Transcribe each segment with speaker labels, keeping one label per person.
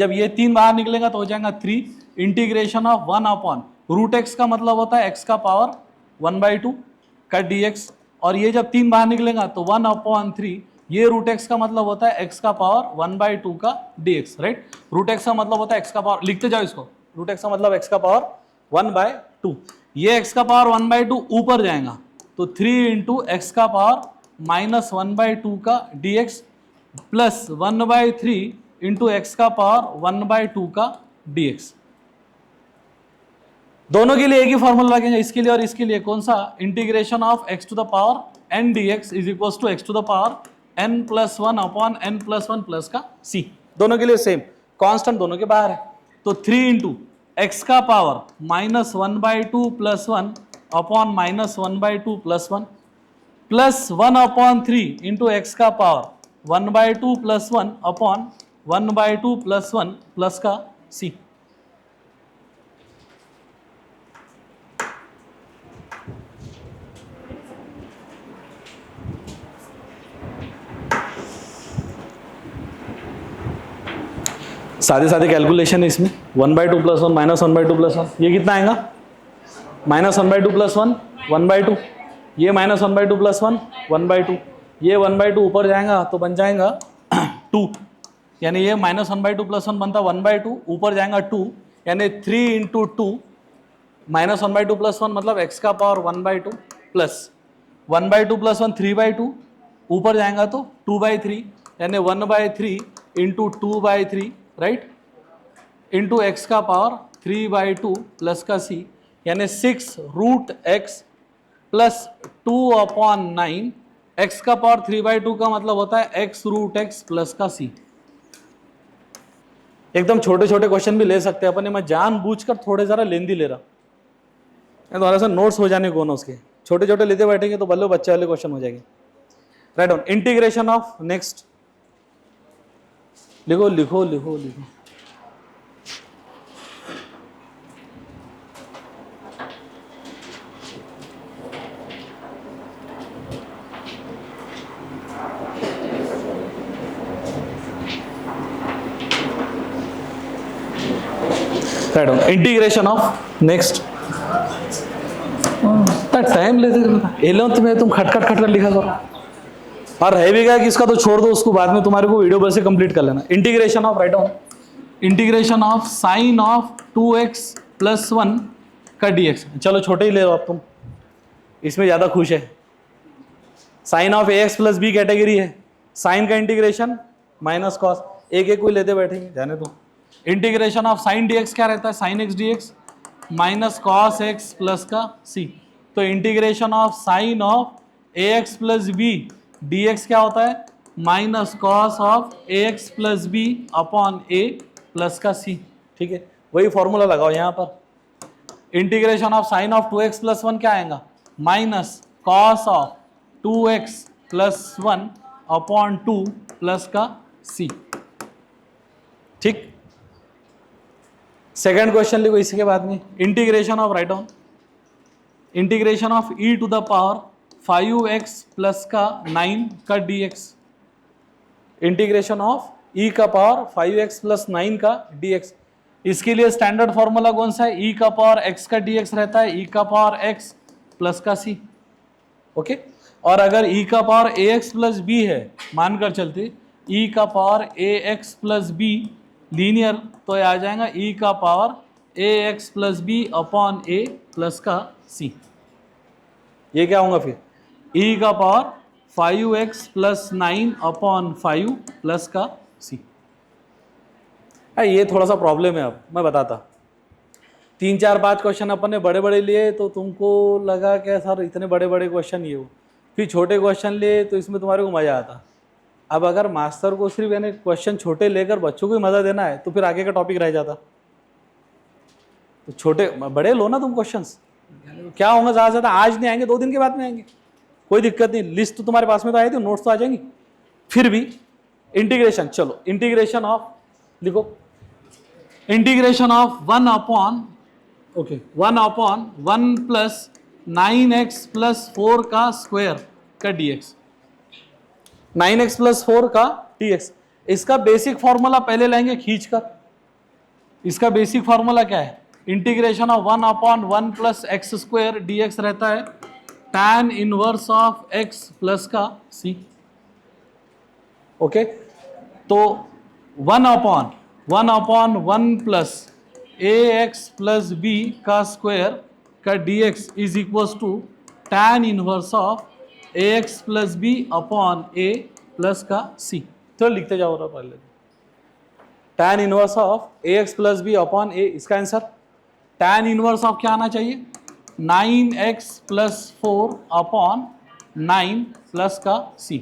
Speaker 1: जब ये 3 बाहर निकलेगा तो हो जाएगा 3 integration of 1 upon root x का मतलब होता है x का पावर 1/2 का dx, और ये जब 3 बाहर निकलेगा तो 1/3 ये रूट एक्स का मतलब होता है x का पावर 1/2 का dx, राइट। रूट एक्स का मतलब होता है x का पावर, लिखते जाओ इसको, रूट एक्स का मतलब x का पावर 1/2, ये x का पावर 1/2 ऊपर जाएगा तो 3 इंटू एक्स का पावर -1/2 का dx प्लस 1/3 इंटू एक्स का पावर 1/2 का dx। दोनों के लिए एक ही फॉर्मूला लगेगा, इसके लिए और इसके लिए। कौन सा? Integration of x to the power n dx is equal to x to the power n+1 upon n+1 plus का c। दोनों के लिए सेम, कांस्टेंट दोनों के बाहर है। तो 3 इंटू एक्स का power -1/2 plus 1 upon -1/2 plus 1 plus 1/3 into x का power 1/2 plus 1 upon 1/2 plus 1 plus का c। सादे सादे कैलकुलेशन है इसमें। 1/2 प्लस 1 -1/2 प्लस 1, ये कितना आएगा? -1/2 प्लस 1 1/2, ये -1/2 प्लस 1 1/2, ये 1/2 ऊपर जाएगा तो बन जाएगा 2, यानी ये -1/2 प्लस 1 बनता 1/2, ऊपर जाएगा 2, यानी 3 इंटू 2 -1/2 प्लस 1 मतलब x का पावर 1/2 प्लस 1/2 प्लस 1 3/2, ऊपर जाएगा तो 2/3, यानी 1/3 इंटू 2/3, राइट, इंटू एक्स का पावर 3/2 प्लस का c, यानी 6√x प्लस 2/9। x का पावर 3/2 का मतलब होता है x√x प्लस का c। एकदम छोटे छोटे क्वेश्चन भी ले सकते हैं अपन, मैं जानबूझकर थोड़े जरा लेंदी ले रहा, तुम्हारा सा नोट्स हो जाने कौन उसके, छोटे छोटे लेते बैठेंगे तो बल्ले बच्चे वाले क्वेश्चन हो जाएंगे। Right on. Integration of next, लिखो लिखो लिखो लिखो, right on. Integration of next, time लेते एलेवंथ में तुम खटखट खटखट लिखा करो, और रह भी गया कि इसका तो छोड़ दो, उसको बाद में तुम्हारे को वीडियो बस से कंप्लीट कर लेना। Integration of, right on, integration of sine of 2x plus 1 का dx। चलो छोटे ही ले लो आप तुम, इसमें ज़्यादा खुश है। Sine of ax plus b category है, साइन का इंटीग्रेशन माइनस कॉस, एक एक कोई लेते बैठेंगे, जाने दो। इंटीग्रेशन ऑफ साइन dx क्या रहता है? Sine x dx minus cos x plus का c। तो integration of sine of ax plus b dx क्या होता है? Minus cos of ax plus b upon a plus का c। ठीक है, वही फॉर्मूला लगाओ यहाँ पर। Integration of sine of 2x plus 1 क्या आएगा? Minus cos of 2x plus 1 upon 2 plus का c। ठीक, सेकेंड क्वेश्चन लिखो इसके बाद में। Integration of, right on, integration of e to the power 5x plus का 9 का dx। इंटीग्रेशन ऑफ e का पावर 5x प्लस 9 का dx, इसके लिए स्टैंडर्ड फॉर्मूला कौन सा है? e का पावर x का dx रहता है e का पावर x प्लस का c। ओके, और अगर e का पावर ax प्लस b है, मानकर चलते e का power ax plus b linear, तो ये आ जाएगा e का power ax plus b upon a plus का c। ये क्या होगा फिर? e का power 5x plus 9 upon 5 plus का c। ये थोड़ा सा प्रॉब्लम है, अब मैं बताता। 3 4 5 क्वेश्चन अपन ने बड़े बड़े लिए तो तुमको लगा क्या सर इतने बड़े बड़े क्वेश्चन ये हो, फिर छोटे क्वेश्चन लिए तो इसमें तुम्हारे को मज़ा आता। अब अगर मास्टर को सिर्फ यानी क्वेश्चन छोटे लेकर बच्चों को ही मज़ा देना है तो फिर आगे का टॉपिक रह जाता। तो छोटे बड़े लो ना तुम क्वेश्चंस, क्या होगा ज़्यादा से ज़्यादा आज नहीं आएंगे, 2 दिन के बाद में आएंगे, कोई दिक्कत नहीं। लिस्ट तो तुम्हारे पास में तो आई थी, नोट्स तो आ जाएंगी। फिर भी इंटीग्रेशन, चलो इंटीग्रेशन ऑफ लिखो, integration of 1 upon 1 plus 9x plus 4 का स्क्वायर का dx। 9x प्लस 4 का dx, इसका बेसिक फॉर्मूला पहले लाएंगे खींचकर, इसका बेसिक फॉर्मूला क्या है? Integration of 1/1 plus x square d x रहता है tan inverse of x plus का c। ओके, तो 1/1 plus a x plus B का स्क्वायर का D x is equals to tan inverse of A x plus B upon A plus का c। तो लिखते जाओ रहा पहले, tan inverse of A x plus B upon a, इसका answer tan inverse of क्या आना चाहिए? 9x प्लस 4 अपॉन 9 प्लस का c।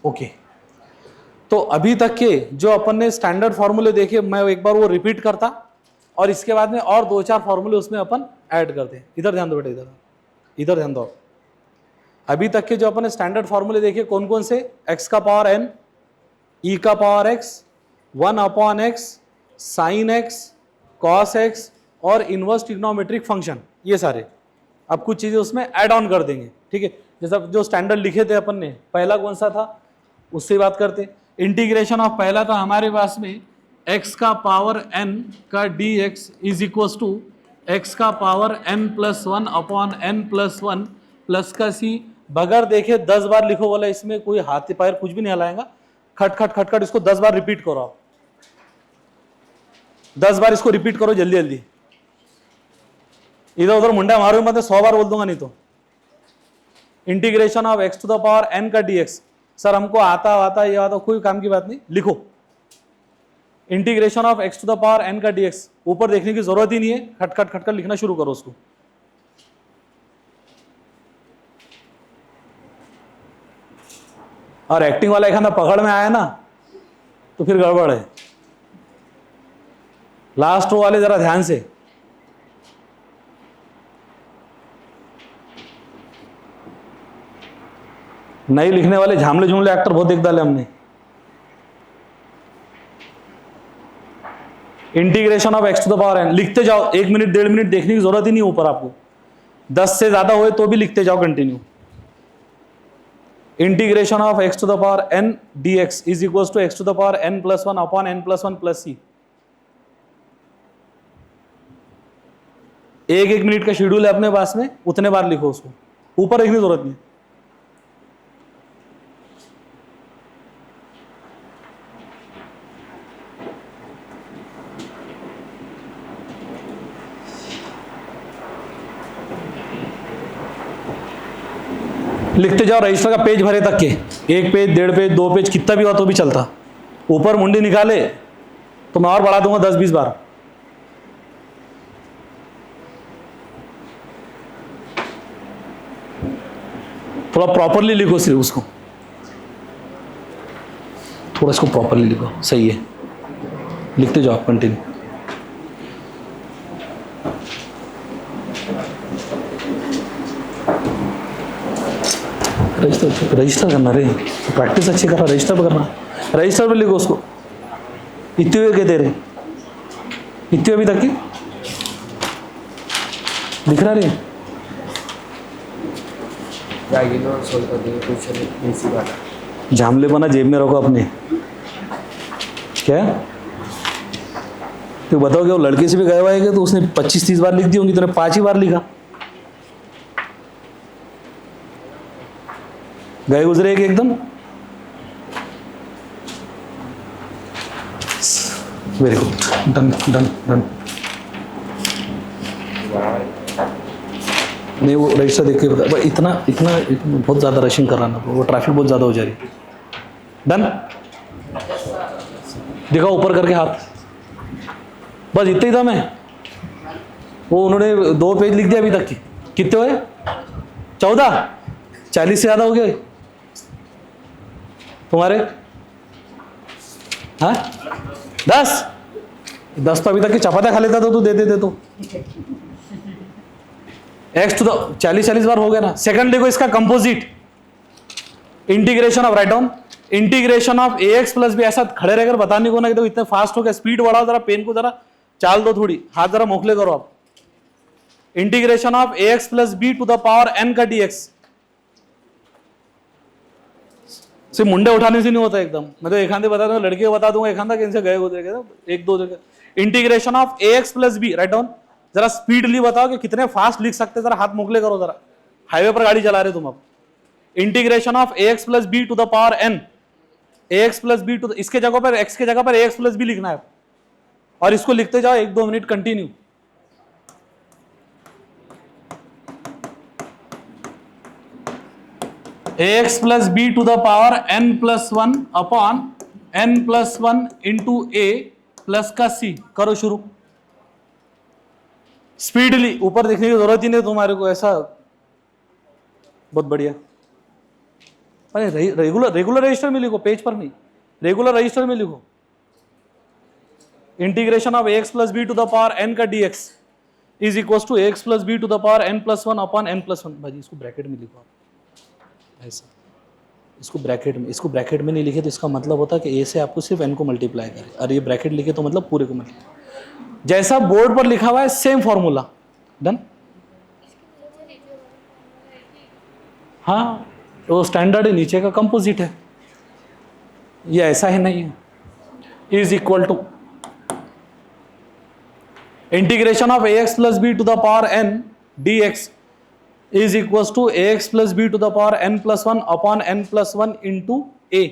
Speaker 1: ओके, तो अभी तक के जो अपन ने स्टैंडर्ड फॉर्मूले देखे, मैं एक बार वो रिपीट करता और इसके बाद में और 2-4 फॉर्मूले उसमें अपन ऐड करते। इधर ध्यान दो बेटा, इधर ध्यान दो। अभी तक के जो अपन ने स्टैंडर्ड फॉर्मूले देखे कौन कौन से? x का पावर n, e का power x, 1/x, sine x, cos x और इनवर्स ट्रिग्नोमेट्रिक फंक्शन, ये सारे। अब कुछ चीजें उसमें ऐड ऑन कर देंगे, ठीक है? जैसा जो स्टैंडर्ड लिखे थे अपन ने, पहला कौन सा था उससे बात करते। इंटीग्रेशन ऑफ पहला था हमारे पास में x का पावर n का dx is equal to x का power n plus 1 upon n plus 1 plus का c। बगैर देखे 10 बार लिखो बोला, इसमें कोई हाथ पैर कुछ भी नहीं हिलाएगा। खट खट खट खट इसको 10 बार रिपीट करो आप, 10 बार इसको रिपीट करो जल्दी जल्दी। इधर उधर मुंडा मारो मत, 100 बार बोल दूंगा नहीं तो। Integration of x to the power n का dx, सर हमको आता ये आता, कोई काम की बात नहीं, लिखो integration of x to the power n का dx। ऊपर देखने की जरूरत ही नहीं है, खटखट खटखट लिखना शुरू करो उसको। और एक्टिंग वाला एक खाना पकड़ में आया ना तो फिर गड़बड़ है। लास्ट रो वाले जरा ध्यान से, नहीं लिखने वाले झामले झुमले एक्टर बहुत देख डाले हमने। Integration of x to the power n लिखते जाओ, 1 मिनट 1.5 मिनट देखने की जरूरत ही नहीं ऊपर आपको, 10 से ज्यादा होए तो भी लिखते जाओ continue. Integration of x to the power n dx is equals to x to the power n plus 1 upon n plus 1 plus c। 1-1 minute का शेड्यूल है अपने पास में, उतने बार लिखो उसको, ऊपर लिखने की जरूरत नहीं। लिखते जाओ, रजिस्टर का पेज भरे तक के, 1 पेज 1.5 पेज 2 पेज कितना भी हो तो भी चलता। ऊपर मुंडी निकाले तो मैं और बढ़ा दूंगा 10-20 बार। थोड़ा प्रॉपरली लिखो सिर्फ उसको, थोड़ा इसको प्रॉपरली लिखो, सही है। लिखते जाओ कंटिन्यू। रजिस्टर करना रे, प्रैक्टिस अच्छी कर रहा, रजिस्टर पर करना, रजिस्टर पर लिखो उसको। इतने हुए कहते रहे, इतने अभी तक की दिख रहा रे। झामले बना जेब में रखो अपने। क्या तो बताओ कि वो लड़के से भी गए हुआ है तो उसने 25-30 बार लिख दी होंगी, तूने 5 ही बार लिखा। गए गुजरे एक एकदम। Very good, done done done. नहीं वो रजिस्टर देख के बता, इतना इतना बहुत ज़्यादा रशिंग कर रहा ना, वो ट्रैफिक बहुत ज़्यादा हो जा रही। डन, दिखाओ ऊपर करके हाथ, बस इतना ही था मैं। वो उन्होंने 2 पेज लिख दिया अभी तक की। कितने हुए? 14, 40 से ज़्यादा हो गए तुम्हारे? हाँ 10 तो अभी तक की चपाता खा लेता तो तू दे देते तो। x टू द 40 बार हो गया ना। सेकंड देखो इसका composite, integration of, right down integration of ax plus b. ऐसा खड़े रहकर बताने को ना कि तो इतने फास्ट हो गया, स्पीड बढ़ाओ जरा, पेन को जरा चाल दो थोड़ी, हाथ जरा मोखले करो आप। Integration of ax plus b to the power n का dx। सिर्फ मुंडे उठाने से नहीं होता एकदम। मैं तो एक खांदे बता दूंगा, लड़के को बता दूंगा एक खांदा कैसे गए उधर एक दो जगह। Integration of A x plus b, right down. जरा स्पीडली बताओ कि कितने फास्ट लिख सकते, जरा हाथ मोकले करो जरा, हाईवे पर गाड़ी चला रहे तुम अब। Integration of A x plus b to the power n, a x plus b to, इसके जगह पर एक्स के जगह पर ए एक्स प्लस बी लिखना है और इसको लिखते जाओ 1-2 minute continue. ax plus b to the power n plus 1 upon n plus 1 into a plus का c। करो शुरू स्पीडली, ऊपर देखने की जरूरत ही नहीं तुम्हारे को, ऐसा बहुत बढ़िया। अरे रेगुलर रजिस्टर में लिखो, पेज पर नहीं, रेगुलर रजिस्टर में लिखो। Integration of ax plus b to the power n का dx is equal to ax plus b to the power n plus 1 upon n plus 1। भाजी इसको ब्रैकेट में लिखो ऐसा, इसको ब्रैकेट में नहीं लिखे तो इसका मतलब होता है कि a से आपको सिर्फ n को मल्टीप्लाई करें, और ये ब्रैकेट लिखे तो मतलब पूरे को मल्टीप्लाई। जैसा बोर्ड पर लिखा हुआ है सेम फॉर्मूला, डन। हाँ वो स्टैंडर्ड है, नीचे का कंपोजिट है, ये ऐसा ही नहीं है। Is equal to integration of ax plus b to the power n dx is equals to ax plus b to the power n plus 1 upon n plus 1 into a।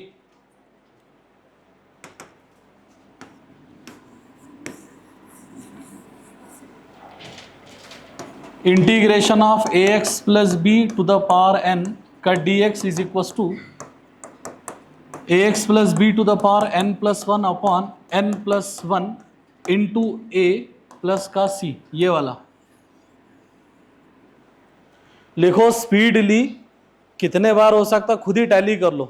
Speaker 1: Integration of ax plus b to the power n का dx is equals to ax plus b to the power n plus 1 upon n plus 1 into a plus का c। ये वाला लिखो speedly, कितने बार हो सकता खुद ही tally कर लो।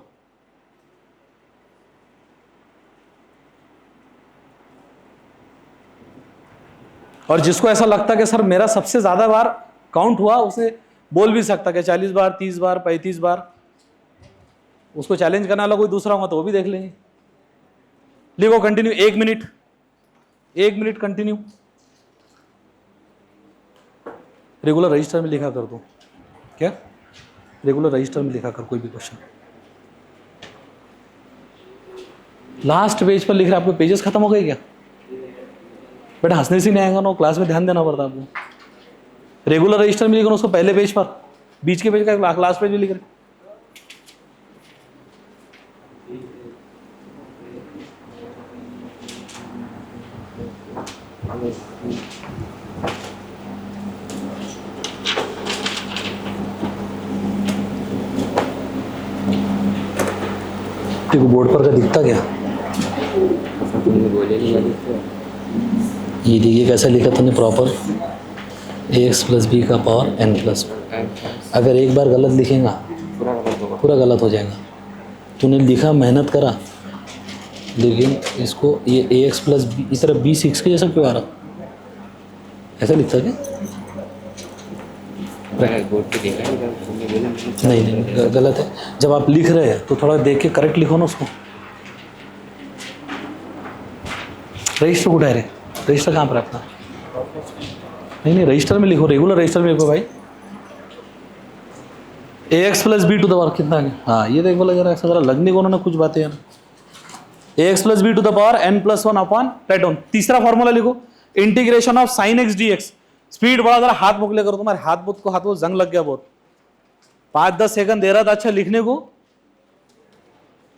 Speaker 1: और जिसको ऐसा लगता कि सर मेरा सबसे ज्यादा बार काउंट हुआ, उसे बोल भी सकता कि 40 बार, 30 बार, 35 बार। उसको चैलेंज करने वाला कोई दूसरा होगा तो वो भी देख लेंगे। लिखो continue, 1 minute continue. Regular register में लिखा कर दो, क्या रेगुलर रजिस्टर में लिखा कर कोई भी क्वेश्चन। लास्ट पेज पर लिख रहे, आपके पेजेस खत्म हो गए क्या बेटा? हंसने से नहीं आएगा ना, क्लास में ध्यान देना पड़ता है आपको। रेगुलर रजिस्टर में लिखो उसको पहले पेज पर, बीच के पेज का लास्ट पेज में लिख रहे। देखो बोर्ड पर का दिखता क्या? ये देखिए कैसा लिखा तूने प्रॉपर, ax प्लस बी का पावर n प्लस। अगर एक बार गलत लिखेगा पूरा गलत हो जाएगा। तूने लिखा, मेहनत करा, लेकिन इसको ये ax प्लस बी इस तरह b6 के जैसा क्यों आ रहा? ऐसा लिखता क्या? नहीं गलत है। जब आप लिख रहे हैं तो थोड़ा देख के करेक्ट लिखो ना उसको। रजिस्टर उठाए रहे, रजिस्टर कहाँ पर अपना? नहीं रजिस्टर में लिखो, रेगुलर रजिस्टर में लिखो भाई। ax plus b to the power कितना है? हाँ ये देखो लग रहा है, जरा लगने को ना कुछ बातें यार। ax plus b to the power n plus 1 upon, right down. तीसरा फॉर्मूला लिखो, integration of sine x d x. Speed बढ़ा, जरा हाथ मुकले करो, तुम्हारे हाथ को जंग लग गया बहुत। 5-10 सेकंड दे रहा था अच्छा लिखने को,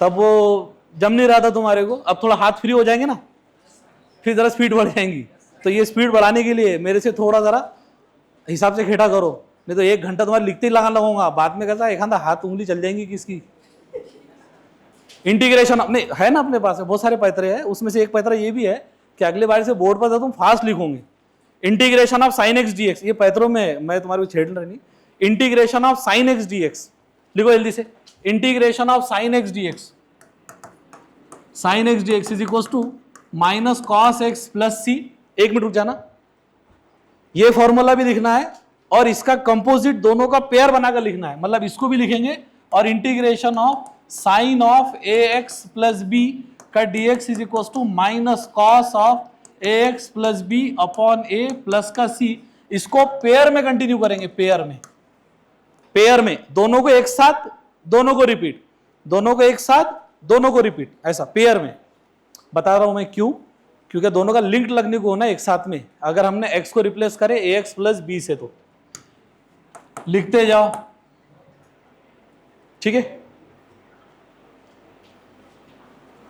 Speaker 1: तब वो जम नहीं रहा था तुम्हारे को। अब थोड़ा हाथ फ्री हो जाएंगे ना, फिर जरा स्पीड बढ़ जाएंगी। तो ये स्पीड बढ़ाने के लिए मेरे से थोड़ा जरा हिसाब से खेटा करो, नहीं तो 1 घंटा तुम्हारे लिखते ही लगाऊंगा। बाद में कैसा एक आधा हाथ उंगली चल जाएंगी किसकी। इंटीग्रेशन अपने है ना, अपने पास है बहुत सारे पैतरे हैं, उसमें से एक पैतरा ये भी है कि अगले बार से बोर्ड पर तुम फास्ट लिखोगे। Integration of sine x d x, ये पैतरों में मैं तुम्हारे को छेड़ रही। Integration of sine x d x लिखो जल्दी से। Integration of sine x d x, sine x d x is equal to minus cos x plus c. 1 minute रुक जाना, ये फॉर्मूला भी लिखना है और इसका कंपोजिट दोनों का पेयर बनाकर लिखना है, मतलब इसको भी लिखेंगे। और integration of sine of A x plus B का D x is equal to minus cos of A x plus B upon A plus का सी। इसको पेयर में कंटिन्यू करेंगे, पेयर में दोनों को एक साथ, दोनों को रिपीट। दोनों को एक साथ, दोनों को रिपीट, ऐसा पेयर में बता रहा हूं मैं। क्यों? क्योंकि दोनों का लिंक लगने को होना एक साथ में। अगर हमने x को रिप्लेस करे ax प्लस बी से, तो लिखते जाओ, ठीक है।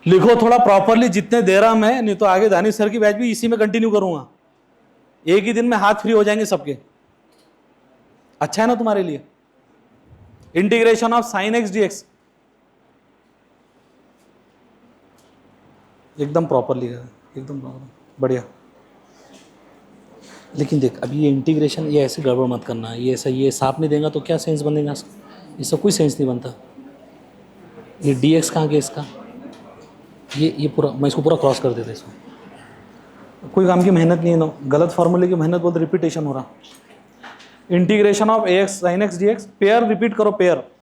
Speaker 1: लिखो थोड़ा प्रॉपरली जितने दे रहा मैं, नहीं तो आगे दानिश सर की बैच भी इसी में कंटिन्यू करूंगा। एक ही दिन में हाथ फ्री हो जाएंगे सबके। अच्छा है ना तुम्हारे लिए? Integration of sine x d x एकदम प्रॉपरली, एकदम प्रॉपर, बढ़िया। लेकिन देख अभी ये इंटीग्रेशन, ये ऐसे गड़बड़ मत करना, ये ऐसा ये साफ नहीं देगा तो क्या सेंस बनेगा इसका? इसका कोई सेंस नहीं बनता। ये डी एक्स कहाँ गया इसका? ये पूरा मैं इसको पूरा क्रॉस कर देता इसको। कोई काम की मेहनत नहीं है ना, गलत फॉर्मूले की मेहनत बहुत रिपीटेशन हो रहा। Integration of A x sine x d x, pair repeat करो, पेयर